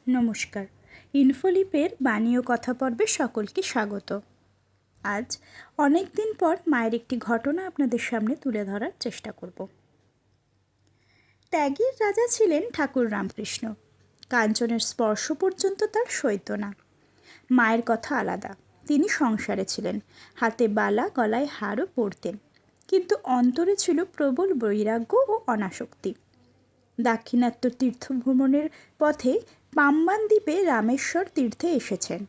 নমস্কার। ইনফোলিপের বাণী ও কথা পর্বে সকলকে স্বাগত। আজ অনেক দিন পর মায়ের একটি ঘটনা আপনাদের সামনে তুলে ধরার চেষ্টা করব। ত্যাগীর রাজা ছিলেন ঠাকুর রামকৃষ্ণ। কাঞ্চনের স্পর্শ পর্যন্ত তার সইত না। মায়ের কথা আলাদা। তিনি সংসারে ছিলেন, হাতে বালা, গলায় হারও পরতেন, কিন্তু অন্তরে ছিল প্রবল বৈরাগ্য ও অনাসক্তি। দাক্ষিণাত্য তীর্থ ভ্রমণের পথে পাম্বান দ্বীপে রামেশ্বর তীর্থে এসেছেন।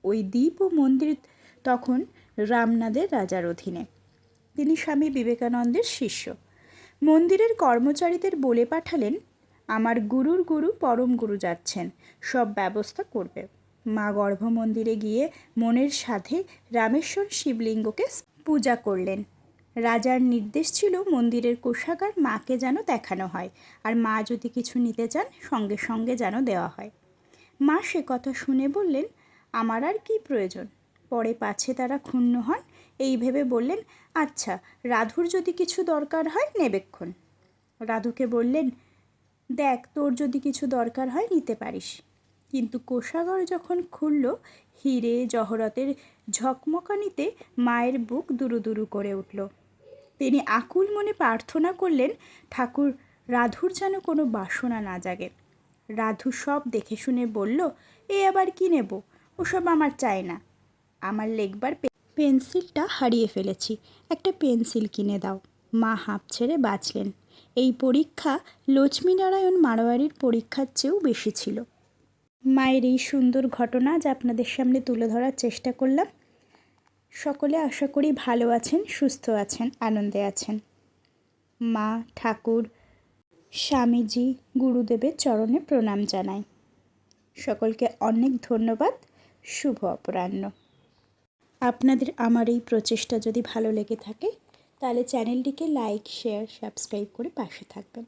ওই দ্বীপ ও মন্দির তখন রামনাদের রাজার অধীনে। তিনি স্বামী বিবেকানন্দের শিষ্য। মন্দিরের কর্মচারীদের বলে পাঠালেন, আমার গুরুর গুরু পরম গুরু যাচ্ছেন, সব ব্যবস্থা করবে। মা গর্ভমন্দিরে গিয়ে মনের সাথে রামেশ্বর শিবলিঙ্গকে পূজা করলেন। রাজার নির্দেশ ছিল মন্দিরের কোষাগার মাকে যেন দেখানো হয়, আর মা যদি কিছু নিতে চান সঙ্গে সঙ্গে যেন দেওয়া হয়। মা সে কথা শুনে বললেন, আমার আর কি প্রয়োজন। পরে পাছে তারা ক্ষুণ্ণ হন, এই ভেবে বললেন, আচ্ছা, রাধুর যদি কিছু দরকার হয় নেবেক্ষণ। রাধুকে বললেন, দেখ, তোর যদি কিছু দরকার হয় নিতে পারিস। কিন্তু কোষাগার যখন খুলল, হিরে জহরতের ঝকমকানিতে মায়ের বুক দুরু দুরু করে উঠল। তিনি আকুল মনে প্রার্থনা করলেন, ঠাকুর, রাধুর যেন কোনো বাসনা না জাগে। রাধু সব দেখে শুনে বলল, এ আবার কি নেব, ওসব আমার চাই না। আমার লেখবার পেন্সিলটা হারিয়ে ফেলেছি, একটা পেন্সিল কিনে দাও। মা হাঁপ ছেড়ে বাঁচলেন। এই পরীক্ষা লক্ষ্মীনারায়ণ মারোয়ারির পরীক্ষার চেয়েও বেশি ছিল। মায়ের এই সুন্দর ঘটনা যা আপনাদের সামনে তুলে ধরার চেষ্টা করলাম। সকলে আশা করি ভালো আছেন, সুস্থ আছেন, আনন্দে আছেন। মা, ঠাকুর, স্বামীজি, গুরুদেবের চরণে প্রণাম জানাই। সকলকে অনেক ধন্যবাদ। শুভ অপরাহ্ন। আপনাদের আমার এই প্রচেষ্টা যদি ভালো লেগে থাকে তাহলে চ্যানেলটিকে লাইক, শেয়ার, সাবস্ক্রাইব করে পাশে থাকবেন।